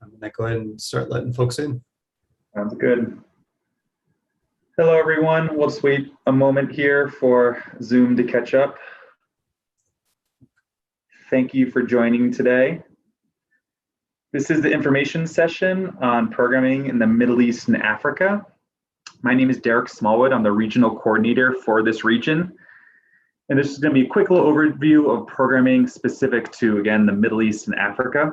I'm going to go ahead and start letting folks in. Sounds good. Hello, everyone. We'll just wait a moment here for Zoom to catch up. Thank you for joining today. This is the information session on programming in the Middle East and Africa. My name is Derek Smallwood. I'm the regional coordinator for this region. And this is going to be a quick little overview of programming specific to, again, the Middle East and Africa.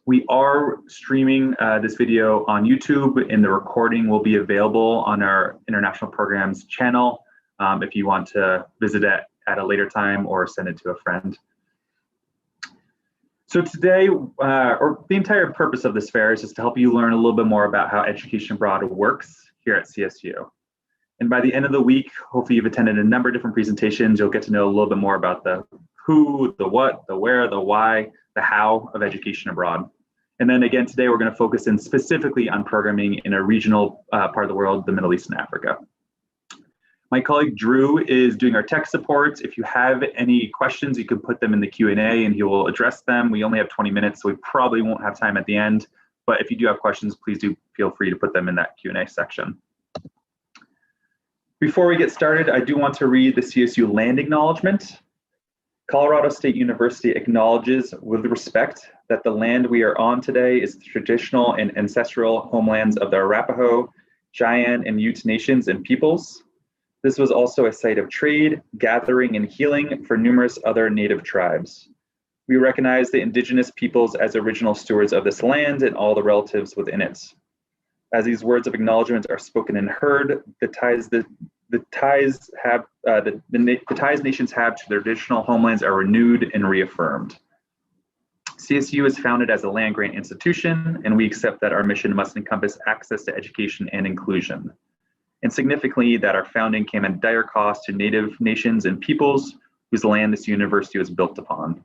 We are streaming this video on YouTube, and the recording will be available on our International Programs channel if you want to visit it at a later time or send it to a friend. So today, or the entire purpose of this fair is just to help you learn a little bit more about how education abroad works here at CSU. And by the end of the week, hopefully you've attended a number of different presentations. You'll get to know a little bit more about the who, the what, the where, the why, the how of education abroad. And then again, today we're going to focus in specifically on programming in a regional part of the world, the Middle East and Africa. My colleague Drew is doing our tech support. If you have any questions, you can put them in the Q&A and he will address them. We only have 20 minutes, so we probably won't have time at the end. But if you do have questions, please do feel free to put them in that Q&A section. Before we get started, I do want to read the CSU Land Acknowledgement. Colorado State University acknowledges with respect that the land we are on today is the traditional and ancestral homelands of the Arapaho, Cheyenne, and Ute nations and peoples. This was also a site of trade, gathering, and healing for numerous other native tribes. We recognize the indigenous peoples as original stewards of this land and all the relatives within it. As these words of acknowledgement are spoken and heard, the ties nations have to their traditional homelands are renewed and reaffirmed. CSU is founded as a land-grant institution, and we accept that our mission must encompass access to education and inclusion. And significantly, that our founding came at dire cost to Native nations and peoples whose land this university was built upon.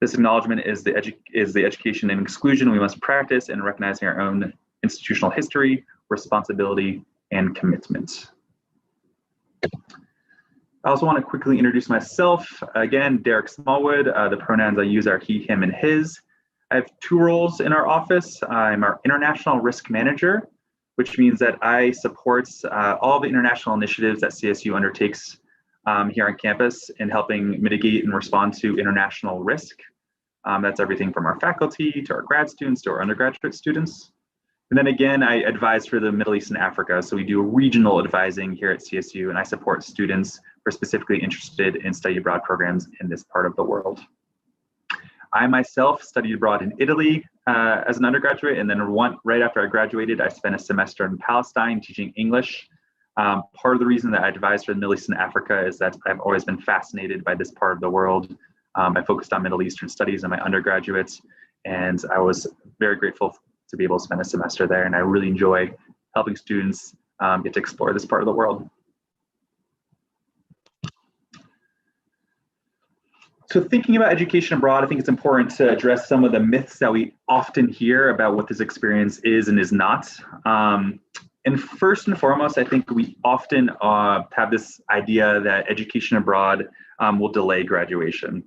This acknowledgement is the education and exclusion we must practice in recognizing our own institutional history, responsibility, and commitment. I also want to quickly introduce myself. Again, Derek Smallwood. The pronouns I use are he, him, and his. I have two roles in our office. I'm our international risk manager, which means that I support all the international initiatives that CSU undertakes here on campus in helping mitigate and respond to international risk. That's everything from our faculty to our grad students to our undergraduate students. And then again, I advise for the Middle East and Africa. So we do regional advising here at CSU, and I support students who are specifically interested in study abroad programs in this part of the world. I myself studied abroad in Italy as an undergraduate, and then right after I graduated, I spent a semester in Palestine teaching English. Part of the reason that I advise for the Middle East and Africa is that I've always been fascinated by this part of the world. I focused on Middle Eastern studies in my undergraduate, and I was very grateful to be able to spend a semester there, and I really enjoy helping students get to explore this part of the world. So thinking about education abroad, I think it's important to address some of the myths that we often hear about what this experience is and is not. And first and foremost, I think we often have this idea that education abroad will delay graduation.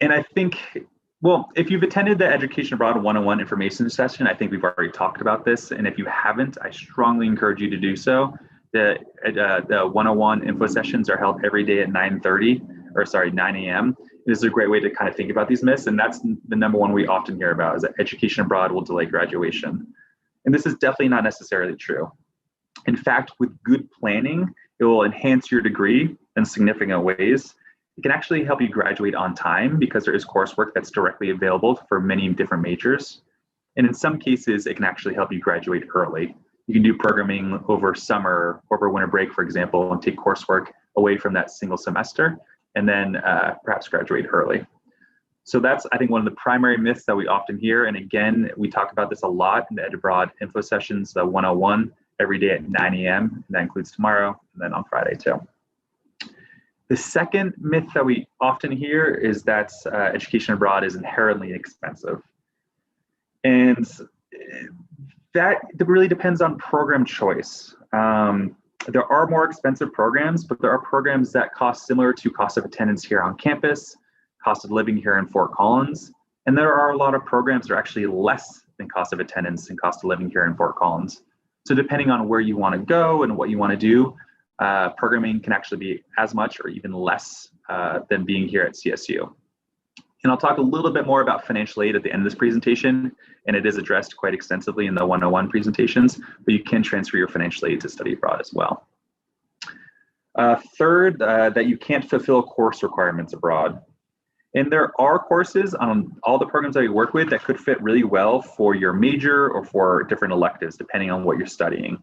And I think, well, if you've attended the Education Abroad 101 information session, I think we've already talked about this. And if you haven't, I strongly encourage you to do so. The 101 info sessions are held every day at 9 a.m. This is a great way to kind of think about these myths. And that's the number one we often hear about, is that education abroad will delay graduation. And this is definitely not necessarily true. In fact, with good planning, it will enhance your degree in significant ways. It can actually help you graduate on time because there is coursework that's directly available for many different majors. And in some cases, it can actually help you graduate early. You can do programming over summer, over winter break, for example, and take coursework away from that single semester, and then perhaps graduate early. So that's, I think, one of the primary myths that we often hear. And again, we talk about this a lot in the Ed Abroad info sessions, the 101, every day at 9 a.m. And that includes tomorrow, and then on Friday too. The second myth that we often hear is that education abroad is inherently expensive. And that really depends on program choice. There are more expensive programs, but there are programs that cost similar to cost of attendance here on campus, cost of living here in Fort Collins. And there are a lot of programs that are actually less than cost of attendance and cost of living here in Fort Collins. So depending on where you want to go and what you want to do, programming can actually be as much or even less than being here at CSU. And I'll talk a little bit more about financial aid at the end of this presentation, and it is addressed quite extensively in the 101 presentations, but you can transfer your financial aid to study abroad as well. Third, that you can't fulfill course requirements abroad. And there are courses on all the programs that we work with that could fit really well for your major or for different electives, depending on what you're studying.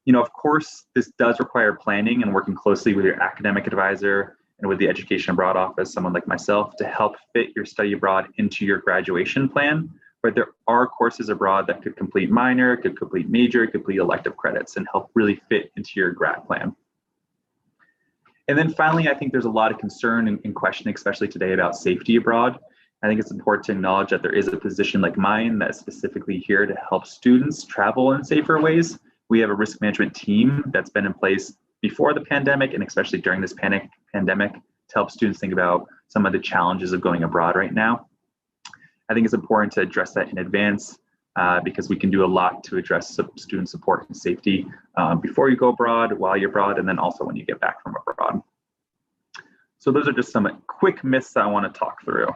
You know, of course, this does require planning and working closely with your academic advisor and with the Education Abroad office, someone like myself, to help fit your study abroad into your graduation plan. But there are courses abroad that could complete minor, could complete major, could complete elective credits and help really fit into your grad plan. And then finally, I think there's a lot of concern and questioning, especially today, about safety abroad. I think it's important to acknowledge that there is a position like mine that's specifically here to help students travel in safer ways. We have a risk management team that's been in place before the pandemic and especially during this pandemic to help students think about some of the challenges of going abroad right now. I think it's important to address that in advance because we can do a lot to address student support and safety before you go abroad, while you're abroad, and then also when you get back from abroad. So those are just some quick myths I want to talk through.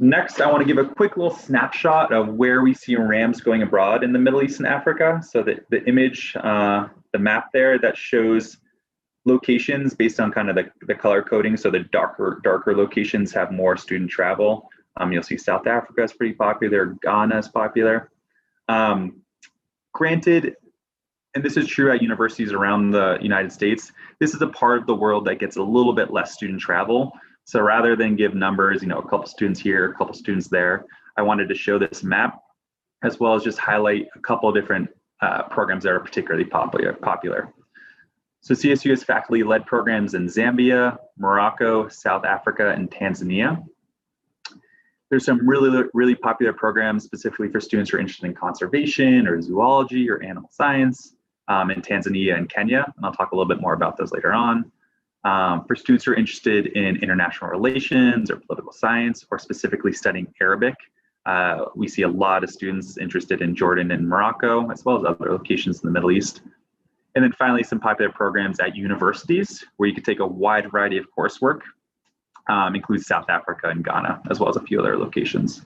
Next, I want to give a quick little snapshot of where we see RAMs going abroad in the Middle East and Africa. So the image, the map there that shows locations based on kind of the color coding. So the darker locations have more student travel. You'll see South Africa is pretty popular, Ghana is popular. Granted, and this is true at universities around the United States, this is a part of the world that gets a little bit less student travel. So rather than give numbers, you know, a couple students here, a couple students there, I wanted to show this map, as well as just highlight a couple of different programs that are particularly popular. So CSU has faculty-led programs in Zambia, Morocco, South Africa, and Tanzania. There's some really popular programs specifically for students who are interested in conservation or zoology or animal science in Tanzania and Kenya, and I'll talk a little bit more about those later on. For students who are interested in international relations or political science or specifically studying Arabic, we see a lot of students interested in Jordan and Morocco, as well as other locations in the Middle East. And then finally, some popular programs at universities where you can take a wide variety of coursework, includes South Africa and Ghana, as well as a few other locations.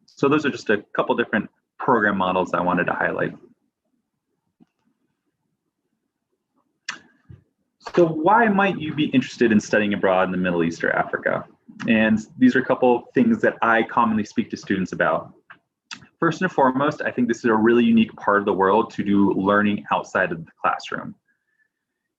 So those are just a couple different program models I wanted to highlight. So why might you be interested in studying abroad in the Middle East or Africa? And these are a couple things that I commonly speak to students about. First and foremost, I think this is a really unique part of the world to do learning outside of the classroom.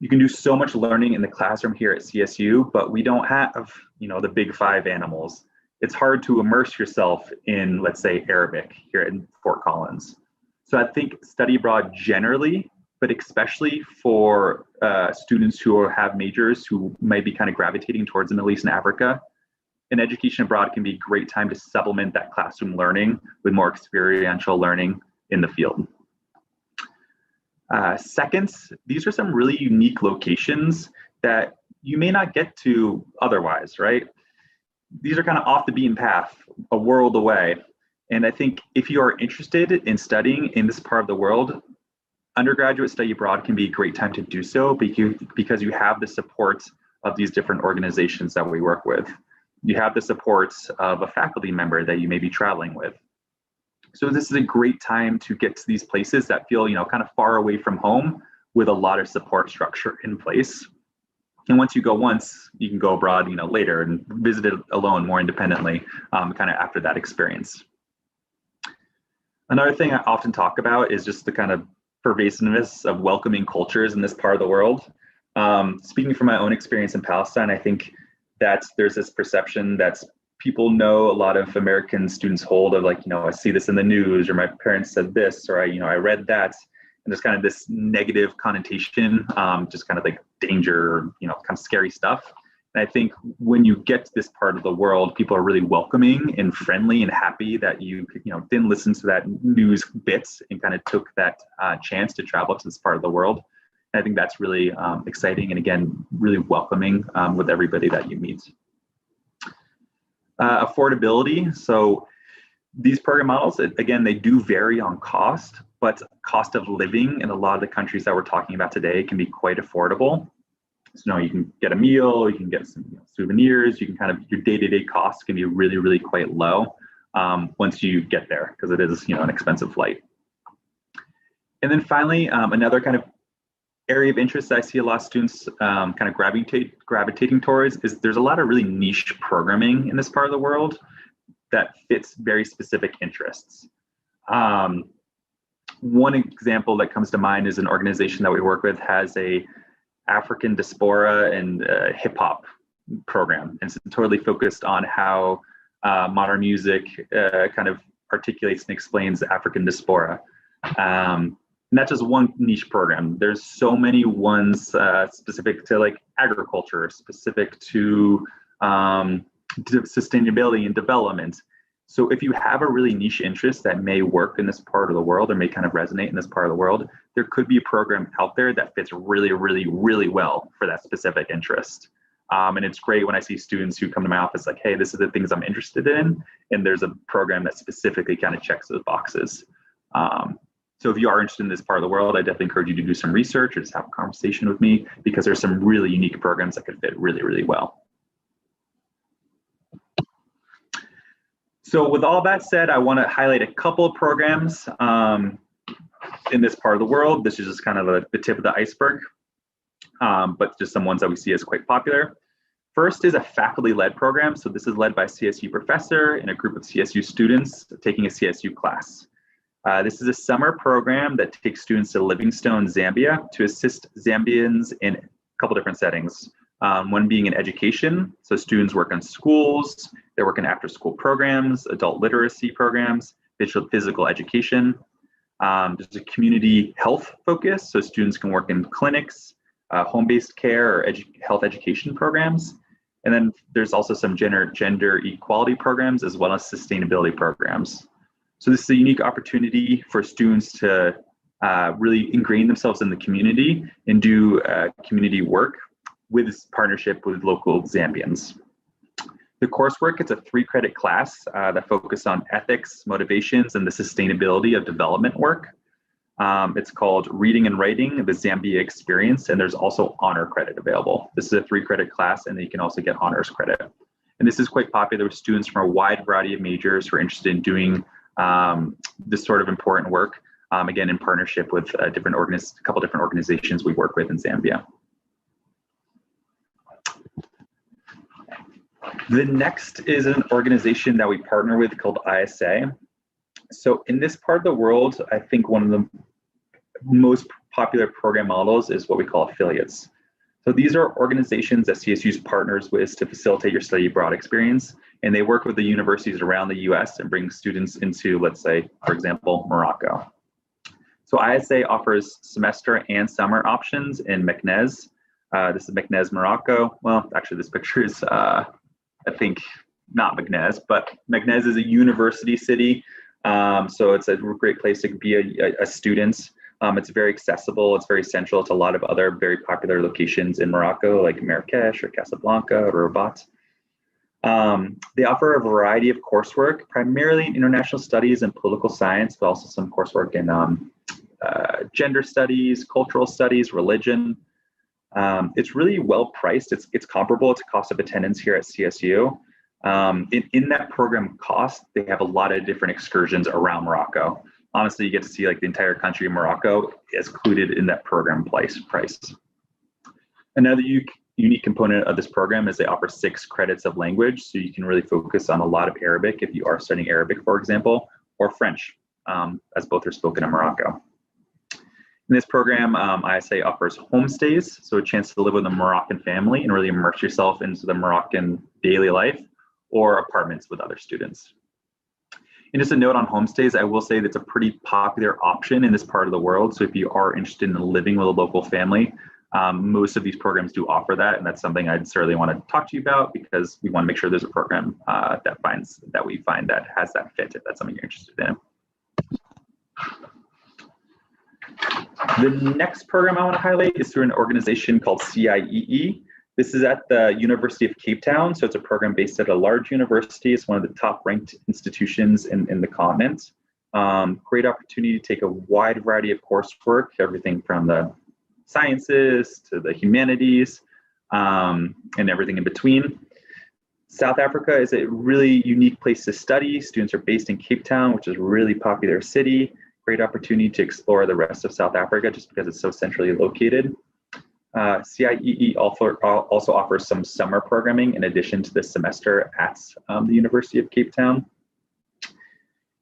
You can do so much learning in the classroom here at CSU, but we don't have, you know, the big five animals. It's hard to immerse yourself in, let's say, Arabic here in Fort Collins. So I think study abroad generally, but especially for students who have majors who might be kind of gravitating towards the Middle East and Africa, an education abroad can be a great time to supplement that classroom learning with more experiential learning in the field. Second, these are some really unique locations that you may not get to otherwise, right? These are kind of off the beaten path, a world away. And I think if you are interested in studying in this part of the world, undergraduate study abroad can be a great time to do so because you have the support of these different organizations that we work with. You have the support of a faculty member that you may be traveling with. So this is a great time to get to these places that feel, you know, kind of far away from home with a lot of support structure in place. And once you go once, you can go abroad, you know, later and visit it alone more independently, kind of after that experience. Another thing I often talk about is just the kind of pervasiveness of welcoming cultures in this part of the world. Speaking from my own experience in Palestine, I think that there's this perception that people know a lot of American students hold of, like, you know, I see this in the news, or my parents said this, or I read that, and there's kind of this negative connotation, just kind of like danger, you know, kind of scary stuff. And I think when you get to this part of the world, people are really welcoming and friendly and happy that you didn't listen to that news bits and kind of took that chance to travel to this part of the world. And I think that's really exciting and, again, really welcoming with everybody that you meet. Affordability. So these program models, again, they do vary on cost, but cost of living in a lot of the countries that we're talking about today can be quite affordable. So you can get a meal, you can get some souvenirs, you can kind of, your day-to-day costs can be really, really quite low once you get there, because it is an expensive flight. And then finally, another kind of area of interest that I see a lot of students kind of gravitating towards is there's a lot of really niche programming in this part of the world that fits very specific interests. One example that comes to mind is an organization that we work with has a African diaspora and hip hop program. And it's totally focused on how modern music kind of articulates and explains African diaspora. And that's just one niche program. There's so many ones specific to like agriculture, specific to sustainability and development. So if you have a really niche interest that may work in this part of the world or may kind of resonate in this part of the world, there could be a program out there that fits really, really, really well for that specific interest. And it's great when I see students who come to my office like, hey, this is the things I'm interested in, and there's a program that specifically kind of checks those boxes. So if you are interested in this part of the world, I definitely encourage you to do some research or just have a conversation with me, because there's some really unique programs that could fit really, really well. So with all that said, I want to highlight a couple of programs in this part of the world. This is just kind of the tip of the iceberg, but just some ones that we see as quite popular. First is a faculty-led program. So this is led by a CSU professor and a group of CSU students taking a CSU class. This is a summer program that takes students to Livingstone, Zambia, to assist Zambians in a couple different settings. One being in education, so students work in schools, they work in after-school programs, adult literacy programs, physical education. There's a community health focus, so students can work in clinics, home-based care, or health education programs. And then there's also some gender equality programs as well as sustainability programs. So this is a unique opportunity for students to really ingrain themselves in the community and do community work with this partnership with local Zambians. The coursework, it's a 3-credit class that focuses on ethics, motivations, and the sustainability of development work. It's called Reading and Writing, the Zambia Experience, and there's also honor credit available. This is a 3-credit class, and then you can also get honors credit. And this is quite popular with students from a wide variety of majors who are interested in doing this sort of important work, again, in partnership with a couple different organizations we work with in Zambia. The next is an organization that we partner with called ISA. So in this part of the world, I think one of the most popular program models is what we call affiliates. So these are organizations that CSU's partners with to facilitate your study abroad experience, and they work with the universities around the US and bring students into, let's say, for example, Morocco. So ISA offers semester and summer options in Meknès. This is Meknès, Morocco. Well, actually this picture is, I think, not Meknès, but Meknès is a university city. So it's a great place to be a student. It's very accessible, it's very central to a lot of other very popular locations in Morocco, like Marrakesh or Casablanca or Rabat. They offer a variety of coursework, primarily in international studies and political science, but also some coursework in gender studies, cultural studies, religion. It's really well priced. It's comparable to cost of attendance here at CSU. In that program cost, they have a lot of different excursions around Morocco. Honestly, you get to see like the entire country of Morocco is included in that program price. Another unique component of this program is they offer 6 credits of language, so you can really focus on a lot of Arabic if you are studying Arabic, for example, or French, as both are spoken in Morocco. In this program, ISA offers homestays, so a chance to live with a Moroccan family and really immerse yourself into the Moroccan daily life, or apartments with other students. And just a note on homestays, I will say that's a pretty popular option in this part of the world. So if you are interested in living with a local family, most of these programs do offer that, and that's something I'd certainly want to talk to you about, because we want to make sure there's a program that we find that has that fit, if that's something you're interested in. The next program I want to highlight is through an organization called CIEE. This is at the University of Cape Town, so it's a program based at a large university. It's one of the top ranked institutions in the continent. Great opportunity to take a wide variety of coursework, everything from the sciences to the humanities, and everything in between. South Africa is a really unique place to study. Students are based in Cape Town, which is a really popular city. Great opportunity to explore the rest of South Africa just because it's so centrally located. CIEE also offers some summer programming in addition to the semester at the University of Cape Town.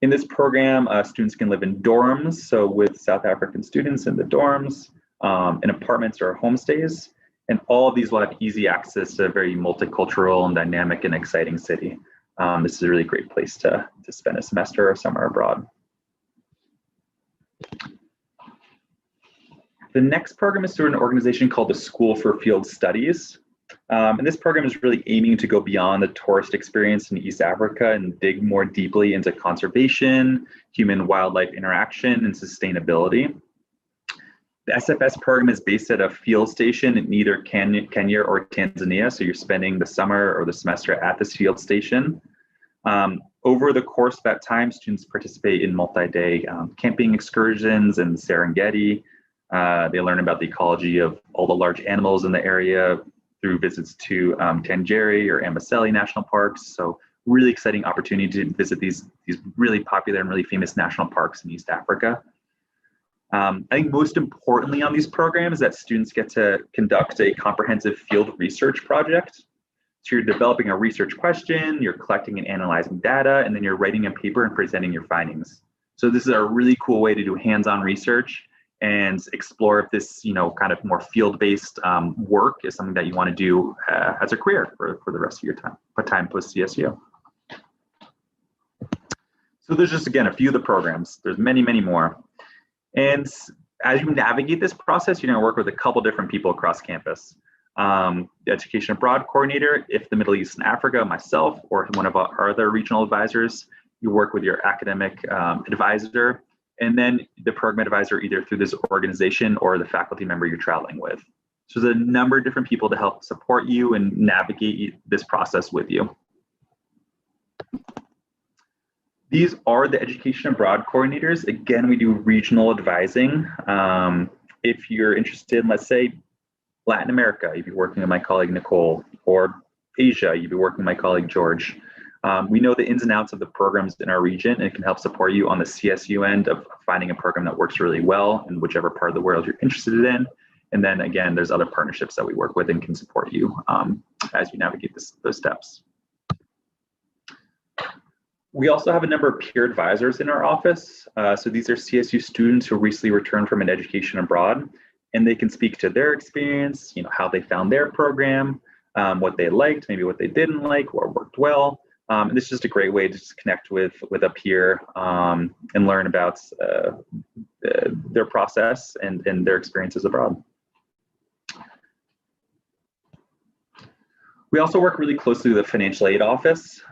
In this program, students can live in dorms, so with South African students in the dorms, in apartments or homestays, and all of these will have easy access to a very multicultural and dynamic and exciting city. This is a really great place to spend a semester or summer abroad. The next program is through an organization called the School for Field Studies. And this program is really aiming to go beyond the tourist experience in East Africa and dig more deeply into conservation, human-wildlife interaction, and sustainability. The SFS program is based at a field station in either Kenya or Tanzania, so you're spending the summer or the semester at this field station. Over the course of that time, students participate in multi-day camping excursions in Serengeti. They learn about the ecology of all the large animals in the area through visits to Tangeri or Amboseli national parks. So really exciting opportunity to visit these really popular and really famous national parks in East Africa. I think most importantly on these programs that students get to conduct a comprehensive field research project. So you're developing a research question, you're collecting and analyzing data, and then you're writing a paper and presenting your findings. So this is a really cool way to do hands-on research and explore if this, kind of more field-based work is something that you want to do as a career for the rest of your time post CSU. So there's just, again, a few of the programs. There's many, many more. And as you navigate this process, you're going to work with a couple different people across campus. The Education Abroad Coordinator, if the Middle East and Africa, myself, or one of our other regional advisors. You work with your academic advisor, and then the program advisor either through this organization or the faculty member you're traveling with. So there's a number of different people to help support you and navigate this process with you. These are the Education Abroad coordinators. Again, we do regional advising. If you're interested in, let's say, Latin America, you'd be working with my colleague Nicole, or Asia, you'd be working with my colleague George. We know the ins and outs of the programs in our region, and it can help support you on the CSU end of finding a program that works really well in whichever part of the world you're interested in. And then again, there's other partnerships that we work with and can support you as you navigate those steps. We also have a number of peer advisors in our office. So these are CSU students who recently returned from an education abroad, and they can speak to their experience, how they found their program, what they liked, maybe what they didn't like, what worked well. And this is just a great way to just connect with a peer and learn about their process and their experiences abroad. We also work really closely with the financial aid office.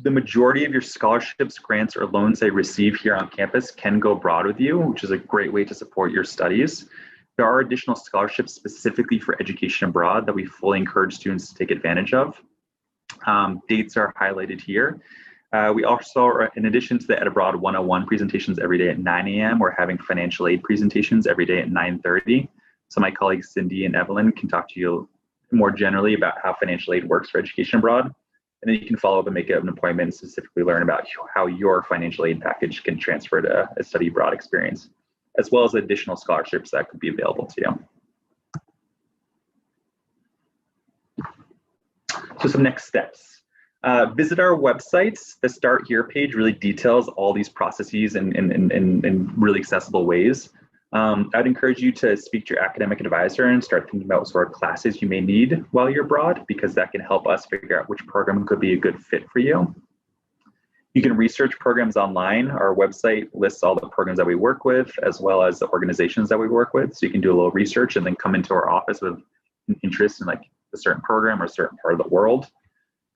The majority of your scholarships, grants, or loans they receive here on campus can go abroad with you, which is a great way to support your studies. There are additional scholarships specifically for education abroad that we fully encourage students to take advantage of. Dates are highlighted here. We also, in addition to the Ed Abroad 101 presentations every day at 9 a.m., we're having financial aid presentations every day at 9:30. So my colleagues Cindy and Evelyn can talk to you more generally about how financial aid works for education abroad. And then you can follow up and make an appointment and specifically learn about how your financial aid package can transfer to a study abroad experience, as well as additional scholarships that could be available to you. So some next steps. Visit our website. The Start Here page really details all these processes in really accessible ways. I'd encourage you to speak to your academic advisor and start thinking about what sort of classes you may need while you're abroad, because that can help us figure out which program could be a good fit for you. You can research programs online. Our website lists all the programs that we work with, as well as the organizations that we work with. So you can do a little research and then come into our office with an interest in like a certain program or a certain part of the world.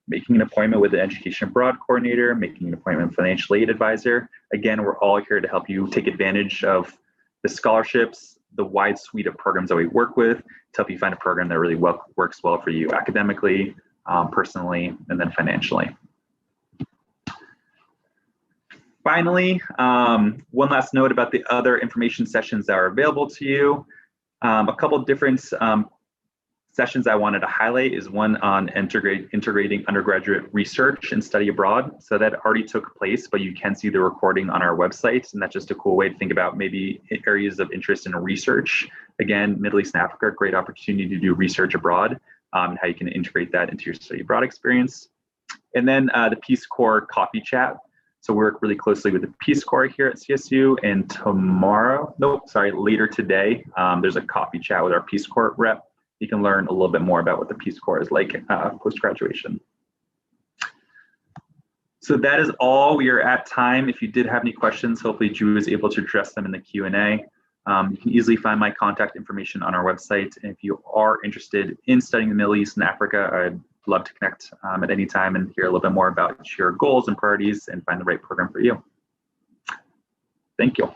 Making an appointment with the Education Abroad Coordinator, making an appointment with a financial aid advisor. Again, we're all here to help you take advantage of the scholarships, the wide suite of programs that we work with to help you find a program that really works well for you academically, personally, and then financially. Finally, one last note about the other information sessions that are available to you. A couple of different sessions I wanted to highlight is one on integrating undergraduate research and study abroad. So that already took place, but you can see the recording on our website. And that's just a cool way to think about maybe areas of interest in research. Again, Middle East and Africa, great opportunity to do research abroad, and how you can integrate that into your study abroad experience. And then the Peace Corps coffee chat. So we work really closely with the Peace Corps here at CSU, and later today, there's a coffee chat with our Peace Corps rep. You can learn a little bit more about what the Peace Corps is like post-graduation. So that is all. We are at time. If you did have any questions, hopefully Drew is able to address them in the Q&A. You can easily find my contact information on our website. And if you are interested in studying the Middle East and Africa, I'd love to connect at any time and hear a little bit more about your goals and priorities and find the right program for you. Thank you.